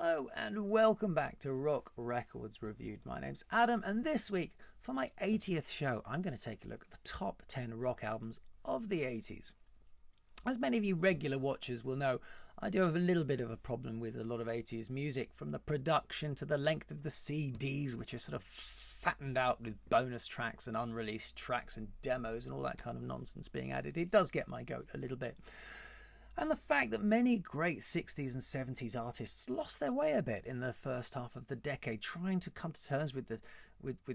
Hello and welcome back to Rock Records Reviewed. My name's Adam, and this week for my 80th show I'm going to take a look at the top 10 rock albums of the 80s. As many of you regular watchers will know, I do have a little bit of a problem with a lot of 80s music, from the production to the length of the CDs, which are sort of fattened out with bonus tracks and unreleased tracks and demos and all that kind of nonsense being added. It does get my goat a little bit. And the fact that many great 60s and 70s artists lost their way a bit in the first half of the decade, trying to come to terms with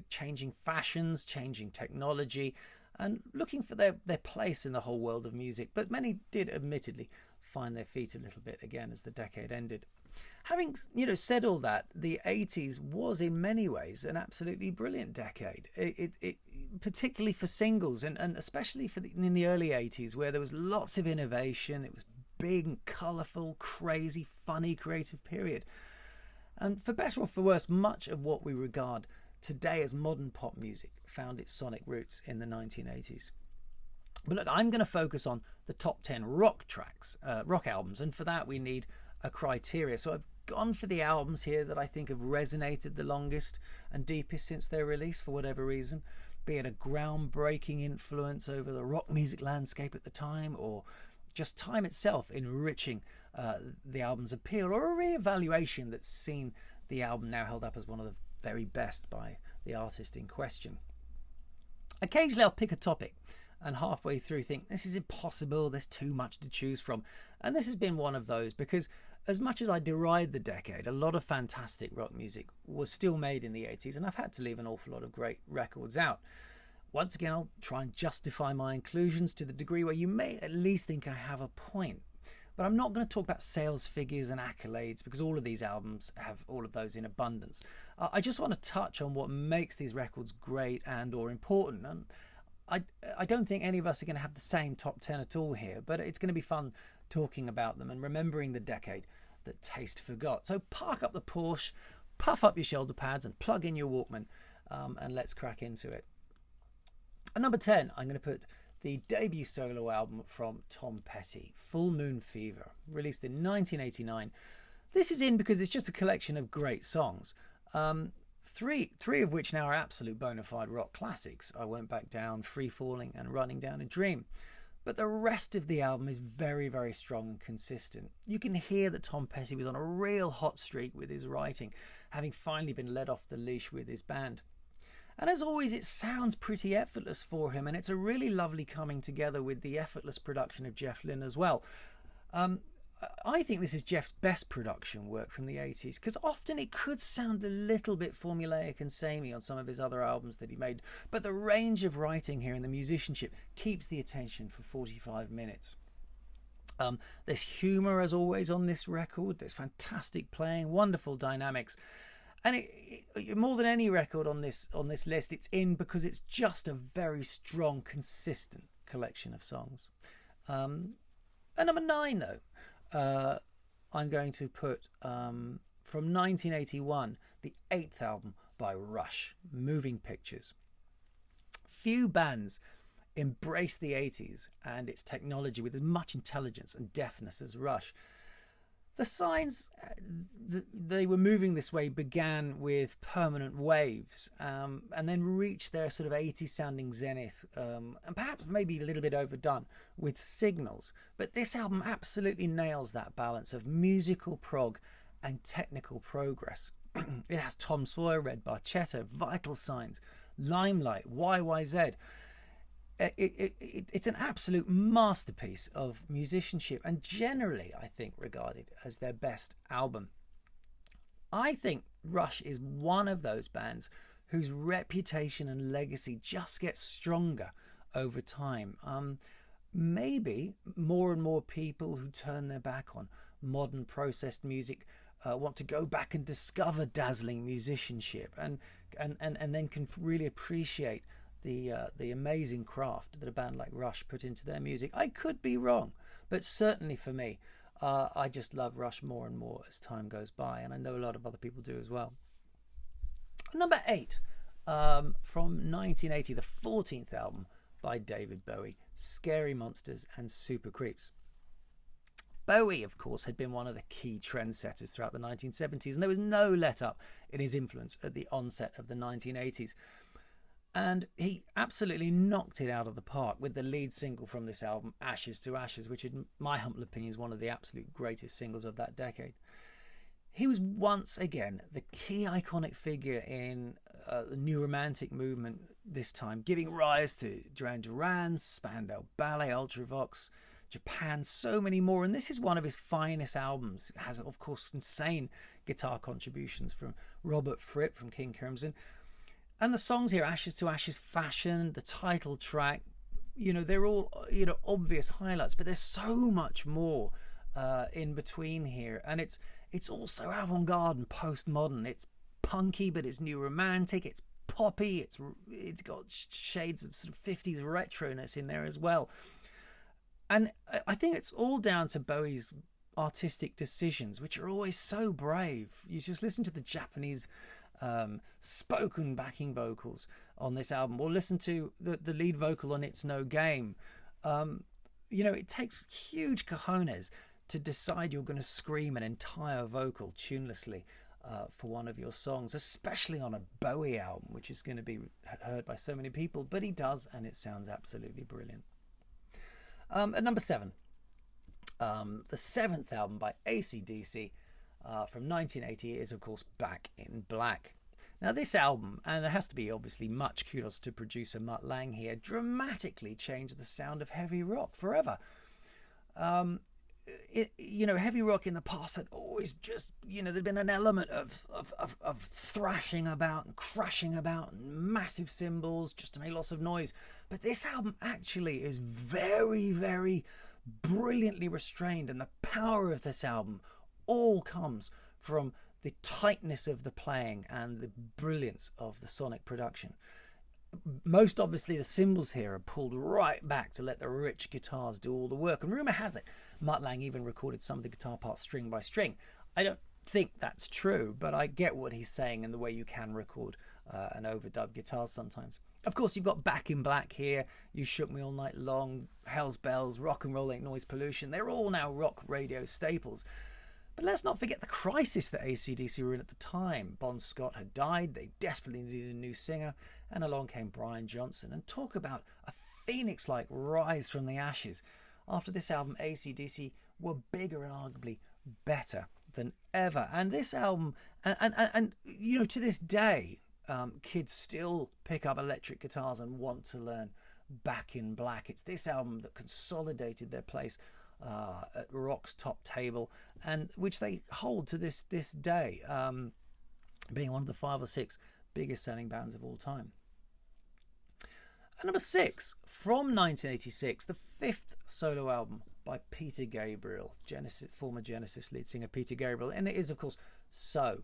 changing fashions, changing technology, and looking for their place in the whole world of music. But many did admittedly find their feet a little bit again as the decade ended. Having said all that, the 80s was in many ways an absolutely brilliant decade. It particularly for singles, and especially in the early 80s, where there was lots of innovation. It was big, colourful, crazy, funny, creative period. And for better or for worse, much of what we regard today as modern pop music found its sonic roots in the 1980s. But look, I'm going to focus on the top 10 rock albums, and for that we need a criteria. So I've gone for the albums here that I think have resonated the longest and deepest since their release for whatever reason, be it a groundbreaking influence over the rock music landscape at the time, or just time itself enriching the album's appeal, or a re-evaluation that's seen the album now held up as one of the very best by the artist in question. Occasionally I'll pick a topic and halfway through think this is impossible, there's too much to choose from. And this has been one of those, because as much as I deride the decade, a lot of fantastic rock music was still made in the 80s, and I've had to leave an awful lot of great records out. Once again, I'll try and justify my inclusions to the degree where you may at least think I have a point. But I'm not going to talk about sales figures and accolades, because all of these albums have all of those in abundance. I just want to touch on what makes these records great and or important. And I don't think any of us are going to have the same top 10 at all here, but it's going to be fun talking about them and remembering the decade that taste forgot. So park up the Porsche, puff up your shoulder pads and plug in your Walkman, and let's crack into it. At number 10, I'm going to put the debut solo album from Tom Petty, Full Moon Fever, released in 1989. This is in because it's just a collection of great songs. Three of which now are absolute bona fide rock classics: I Won't Back Down, Free Falling and Running Down a Dream. But the rest of the album is very, very strong and consistent. You can hear that Tom Petty was on a real hot streak with his writing, having finally been let off the leash with his band. And as always, it sounds pretty effortless for him, and it's a really lovely coming together with the effortless production of Jeff Lynne as well. I think this is Jeff's best production work from the 80s, because often it could sound a little bit formulaic and samey on some of his other albums that he made, but the range of writing here and the musicianship keeps the attention for 45 minutes. There's humour as always on this record, there's fantastic playing, wonderful dynamics, and it more than any record on this list, it's in because it's just a very strong, consistent collection of songs. At number 9 though, I'm going to put from 1981, the 8th album by Rush, Moving Pictures. Few bands embraced the 80s and its technology with as much intelligence and deftness as Rush. The signs they were moving this way began with Permanent Waves, and then reached their sort of 80s sounding zenith, and perhaps maybe a little bit overdone with Signals. But this album absolutely nails that balance of musical prog and technical progress. It has Tom Sawyer, Red Barchetta, Vital Signs, Limelight, YYZ. It's an absolute masterpiece of musicianship, and generally I think regarded as their best album. I think Rush is one of those bands whose reputation and legacy just gets stronger over time. Maybe more and more people who turn their back on modern processed music want to go back and discover dazzling musicianship, and then can really appreciate the amazing craft that a band like Rush put into their music. I could be wrong, but certainly for me, I just love Rush more and more as time goes by, and I know a lot of other people do as well. Number 8, from 1980, the 14th album by David Bowie, Scary Monsters and Super Creeps. Bowie, of course, had been one of the key trendsetters throughout the 1970s, and there was no let-up in his influence at the onset of the 1980s. And he absolutely knocked it out of the park with the lead single from this album, Ashes to Ashes, which in my humble opinion is one of the absolute greatest singles of that decade. He was once again the key iconic figure in the new romantic movement this time, giving rise to Duran Duran, Spandau Ballet, Ultravox, Japan, so many more. And this is one of his finest albums. It has, of course, insane guitar contributions from Robert Fripp from King Crimson. And the songs here, Ashes to Ashes, Fashion, the title track, they're all, obvious highlights, but there's so much more in between here. And it's also avant-garde and postmodern. It's punky, but it's new romantic. It's poppy. It's got shades of sort of 50s retroness in there as well. And I think it's all down to Bowie's artistic decisions, which are always so brave. You just listen to the Japanese spoken backing vocals on this album, or listen to the lead vocal on It's No Game. It takes huge cojones to decide you're going to scream an entire vocal tunelessly for one of your songs, especially on a Bowie album, which is going to be heard by so many people, but he does, and it sounds absolutely brilliant. At number 7, the 7th album by AC/DC from 1980 is, of course, Back in Black. Now, this album, and there has to be obviously much kudos to producer Mutt Lange here, dramatically changed the sound of heavy rock forever. Heavy rock in the past had always just, there'd been an element of thrashing about and crashing about and massive cymbals just to make lots of noise. But this album actually is very, very brilliantly restrained, and the power of this album all comes from the tightness of the playing and the brilliance of the sonic production. Most obviously, the cymbals here are pulled right back to let the rich guitars do all the work. And rumour has it, Mutt Lange even recorded some of the guitar parts string by string. I don't think that's true, but I get what he's saying and the way you can record an overdub guitar sometimes. Of course, you've got Back in Black here, You Shook Me All Night Long, Hell's Bells, Rock and Roll Ain't Noise Pollution. They're all now rock radio staples. But let's not forget the crisis that AC/DC were in at the time. Bon Scott had died, they desperately needed a new singer, and along came Brian Johnson. And talk about a phoenix-like rise from the ashes. After this album, AC/DC were bigger and arguably better than ever. And this album, and to this day, kids still pick up electric guitars and want to learn Back in Black. It's this album that consolidated their place at rock's top table, and which they hold to this day, being one of the 5 or 6 biggest selling bands of all time. And number 6, from 1986, the 5th solo album by Peter Gabriel, former Genesis lead singer Peter Gabriel, and it is, of course, So.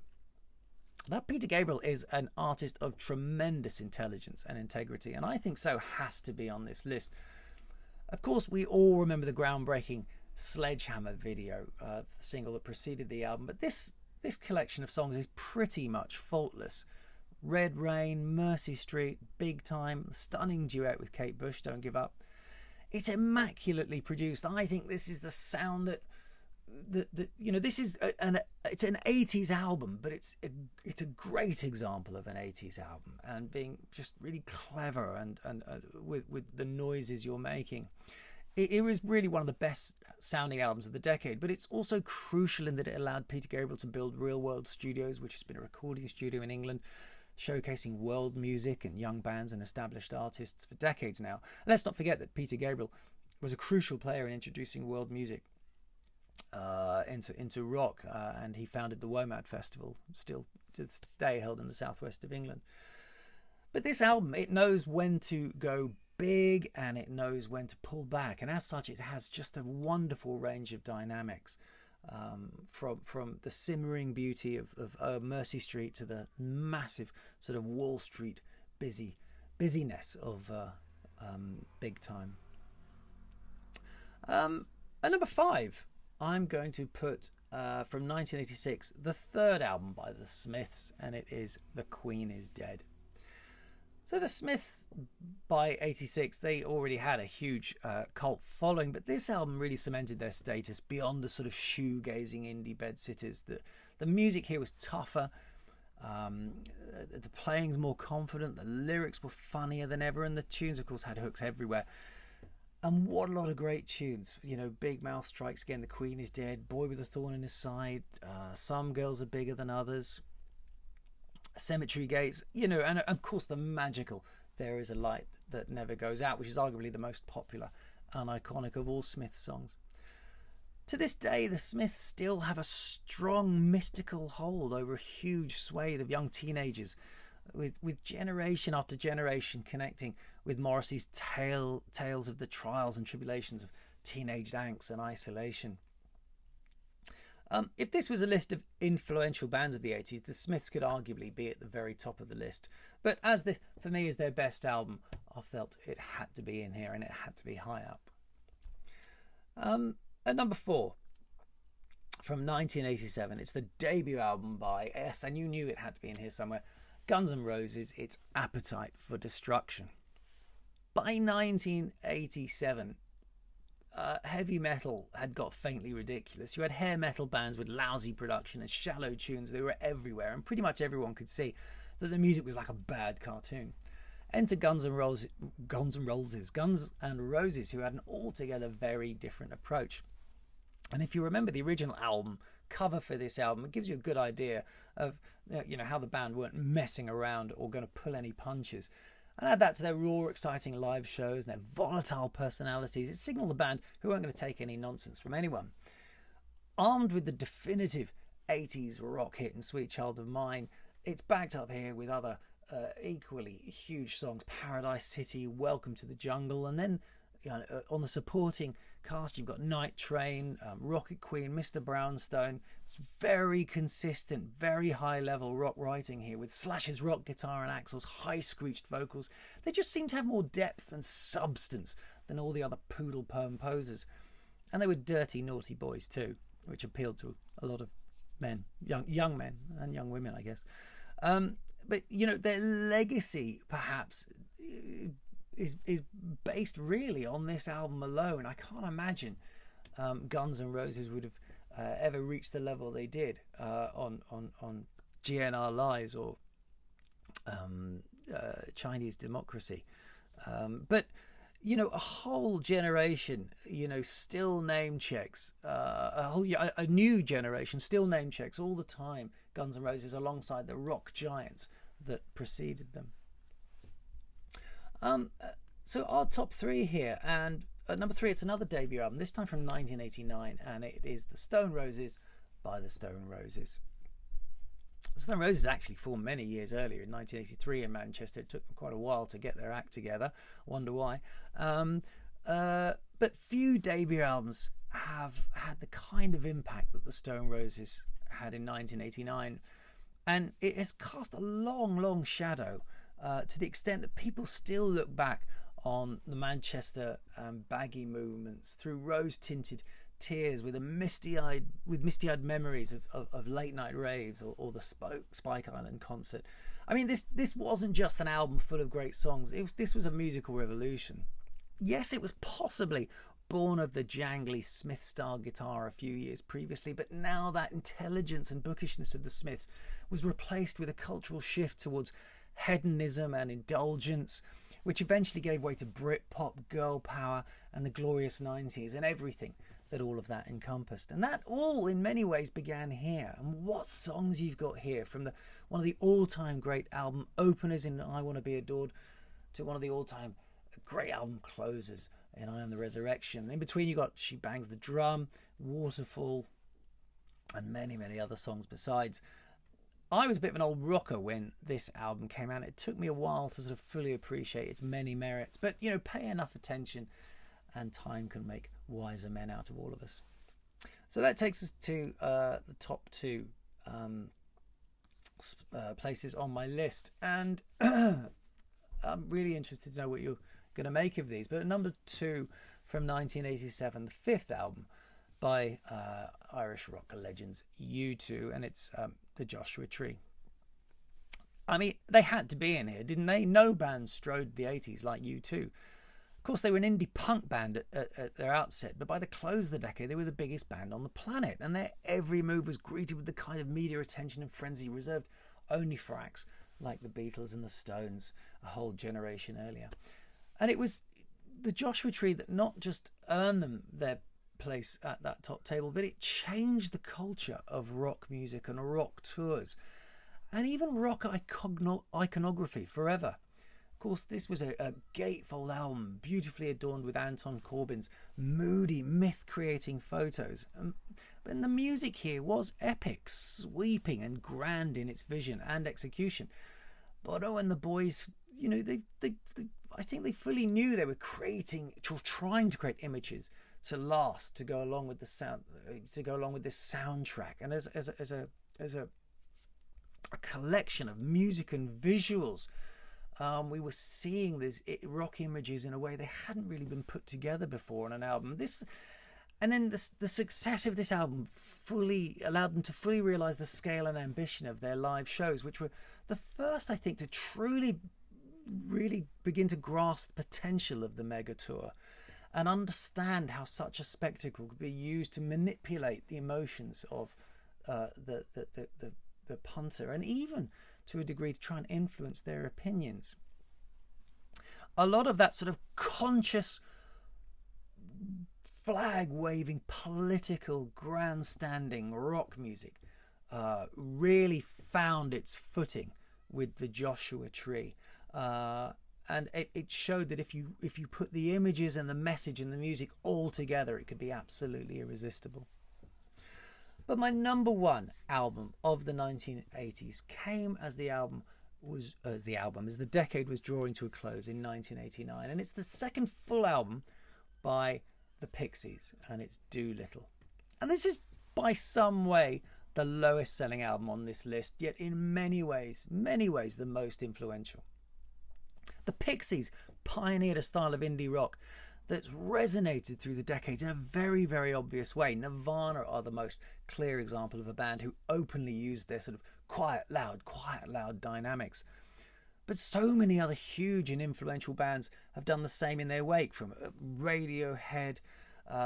Now, Peter Gabriel is an artist of tremendous intelligence and integrity, and I think So has to be on this list. Of course, we all remember the groundbreaking Sledgehammer video, the single that preceded the album, but this collection of songs is pretty much faultless. Red Rain, Mercy Street, Big Time, stunning duet with Kate Bush, Don't Give Up. It's immaculately produced. I think this is the sound that this is it's an 80s album, but it's a great example of an 80s album, and being just really clever and with the noises you're making. It was really one of the best sounding albums of the decade, but it's also crucial in that it allowed Peter Gabriel to build Real World Studios, which has been a recording studio in England, showcasing world music and young bands and established artists for decades now. And let's not forget that Peter Gabriel was a crucial player in introducing world music into rock, and he founded the WOMAD Festival, still to this day held in the southwest of England. But this album, it knows when to go big and it knows when to pull back, and as such it has just a wonderful range of dynamics, from the simmering beauty of Mercy Street to the massive sort of Wall Street busyness of Big Time. At number 5, I'm going to put from 1986 the 3rd album by the Smiths, and it is The Queen Is Dead. So the Smiths, by 86, they already had a huge cult following, but this album really cemented their status beyond the sort of shoegazing indie bedsitters. The music here was tougher, the playing's more confident, the lyrics were funnier than ever, and the tunes, of course, had hooks everywhere. And what a lot of great tunes. You know, Big Mouth Strikes Again, The Queen Is Dead, Boy with a Thorn in His Side, Some Girls Are Bigger Than Others, Cemetery Gates, you know, and of course the magical There Is a Light That Never Goes Out, which is arguably the most popular and iconic of all Smiths songs. To this day, the Smiths still have a strong mystical hold over a huge swathe of young teenagers, with generation after generation connecting with Morrissey's tales of the trials and tribulations of teenage angst and isolation. If this was a list of influential bands of the 80s, the Smiths could arguably be at the very top of the list. But as this, for me, is their best album, I felt it had to be in here and it had to be high up. At number 4, from 1987, it's the debut album by, yes, and you knew it had to be in here somewhere, Guns N' Roses, It's Appetite for Destruction. By 1987, heavy metal had got faintly ridiculous. You had hair metal bands with lousy production and shallow tunes. They were everywhere, and pretty much everyone could see that the music was like a bad cartoon. Enter Guns N' Roses, who had an altogether very different approach. And if you remember the original album cover for this album, it gives you a good idea of, you know, how the band weren't messing around or going to pull any punches. And add that to their raw, exciting live shows and their volatile personalities, it signalled a band who weren't going to take any nonsense from anyone. Armed with the definitive 80s rock hit and Sweet Child of Mine, it's backed up here with other equally huge songs, Paradise City, Welcome to the Jungle, and then, you know, on the supporting cast you've got Night Train, Rocket Queen, Mr. Brownstone. It's very consistent, very high level rock writing here with Slash's rock guitar and Axl's high screeched vocals. They just seem to have more depth and substance than all the other poodle perm posers. And they were dirty, naughty boys too, which appealed to a lot of men, young men and young women, I guess. But, you know, their legacy perhaps is based really on this album alone. I can't imagine Guns N' Roses would have ever reached the level they did on GNR Lies or Chinese Democracy. But, you know, a whole generation, you know, still name checks, a new generation still name checks all the time Guns N' Roses alongside the rock giants that preceded them. So our top 3 here, and at number 3 it's another debut album, this time from 1989, and it is The Stone Roses by The Stone Roses. The Stone Roses actually formed many years earlier in 1983 in Manchester. It took them quite a while to get their act together. Wonder why. But few debut albums have had the kind of impact that The Stone Roses had in 1989, and it has cast a long shadow to the extent that people still look back on the Manchester baggy movements through rose-tinted tears with misty-eyed memories of late night raves or the Spike Island concert. I mean, this wasn't just an album full of great songs. This was a musical revolution. Yes, it was possibly born of the jangly Smith-style guitar a few years previously, but now that intelligence and bookishness of the Smiths was replaced with a cultural shift towards hedonism and indulgence, which eventually gave way to Britpop, girl power, and the glorious 90s, and everything that all of that encompassed. And that all in many ways began here. And what songs you've got here, from one of the all-time great album openers in I Want to Be Adored to one of the all-time great album closers in I Am the Resurrection. In between you got She Bangs the Drum, Waterfall, and many other songs besides. I was a bit of an old rocker when this album came out. It took me a while to sort of fully appreciate its many merits, but, you know, pay enough attention and time can make wiser men out of all of us. So that takes us to the top 2 places on my list, and I'm really interested to know what you're going to make of these. But at number 2 from 1987, the 5th album by Irish rock legends U2, and it's The Joshua Tree. I mean, they had to be in here, didn't they? No band strode the 80s like U2. Of course, they were an indie punk band at their outset, but by the close of the decade, they were the biggest band on the planet, and their every move was greeted with the kind of media attention and frenzy reserved only for acts like the Beatles and the Stones a whole generation earlier. And it was the Joshua Tree that not just earned them their place at that top table, but it changed the culture of rock music and rock tours and even rock iconography forever. Of course, this was a gatefold album, beautifully adorned with Anton Corbijn's moody, myth-creating photos. And the music here was epic, sweeping and grand in its vision and execution. Bono and the boys, I think they fully knew they were trying to create images to last, to go along with the sound, to go along with this soundtrack, and as a collection of music and visuals. We were seeing these rock images in a way they hadn't really been put together before on an album. The success of this album fully allowed them to fully realise the scale and ambition of their live shows, which were the first, I think, to truly, really begin to grasp the potential of the mega tour and understand how such a spectacle could be used to manipulate the emotions of the punter, and even to a degree to try and influence their opinions. A lot of that sort of conscious, flag-waving, political, grandstanding rock music really found its footing with the Joshua Tree. And it showed that if you put the images and the message and the music all together, it could be absolutely irresistible. But my number one album of the 1980s came as the decade was drawing to a close in 1989, and it's the second full album by the Pixies, and it's Doolittle. And this is by some way the lowest selling album on this list, yet in many ways the most influential. The Pixies pioneered a style of indie rock that's resonated through the decades in a very, very obvious way. Nirvana are the most clear example of a band who openly used their sort of quiet, loud dynamics. But so many other huge and influential bands have done the same in their wake, from Radiohead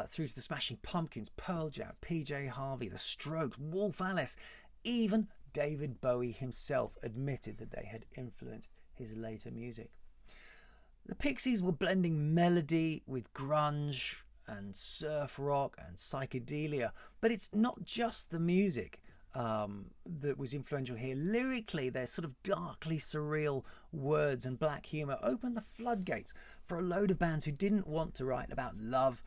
through to the Smashing Pumpkins, Pearl Jam, PJ Harvey, The Strokes, Wolf Alice. Even David Bowie himself admitted that they had influenced his later music. The Pixies were blending melody with grunge and surf rock and psychedelia, but it's not just the music that was influential here. Lyrically, their sort of darkly surreal words and black humour opened the floodgates for a load of bands who didn't want to write about love,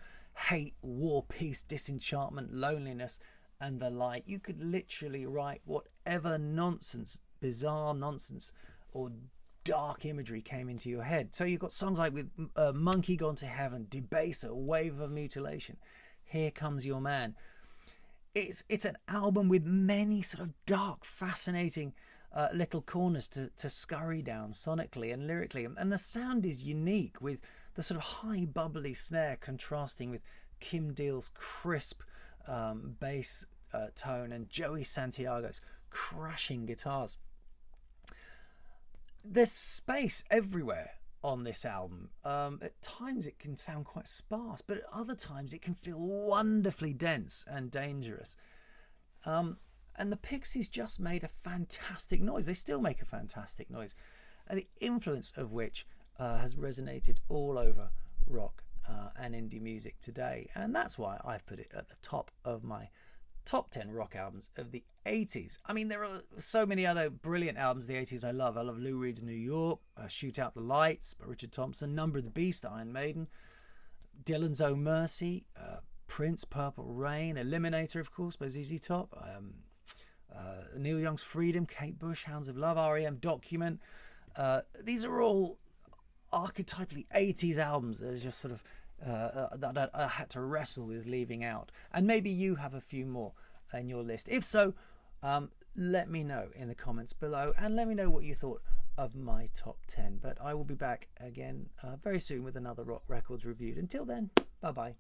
hate, war, peace, disenchantment, loneliness and the like. You could literally write whatever nonsense, bizarre nonsense or dark imagery came into your head. So you've got songs like with Monkey Gone to Heaven, Debaser, Wave of Mutilation, Here Comes Your Man. It's an album with many sort of dark, fascinating little corners to scurry down sonically and lyrically. And the sound is unique, with the sort of high bubbly snare contrasting with Kim Deal's crisp bass tone and Joey Santiago's crashing guitars. There's space everywhere on this album. At times it can sound quite sparse, but at other times it can feel wonderfully dense and dangerous. And the Pixies just made a fantastic noise. They still make a fantastic noise, and the influence of which has resonated all over rock and indie music today. And that's why I've put it at the top of my top 10 rock albums of the 80s. I mean, there are so many other brilliant albums of the 80s I love. I love Lou Reed's New York, Shoot Out the Lights by Richard Thompson, Number of the Beast, Iron Maiden, Dylan's Oh Mercy, Prince, Purple Rain, Eliminator, of course, by ZZ Top, Neil Young's Freedom, Kate Bush, Hounds of Love, R.E.M. Document. These are all archetypally 80s albums that are just sort of that I had to wrestle with leaving out. And maybe you have a few more in your list. If so, let me know in the comments below, and let me know what you thought of my top 10. But I will be back again very soon with another Rock Records reviewed. Until then, bye bye.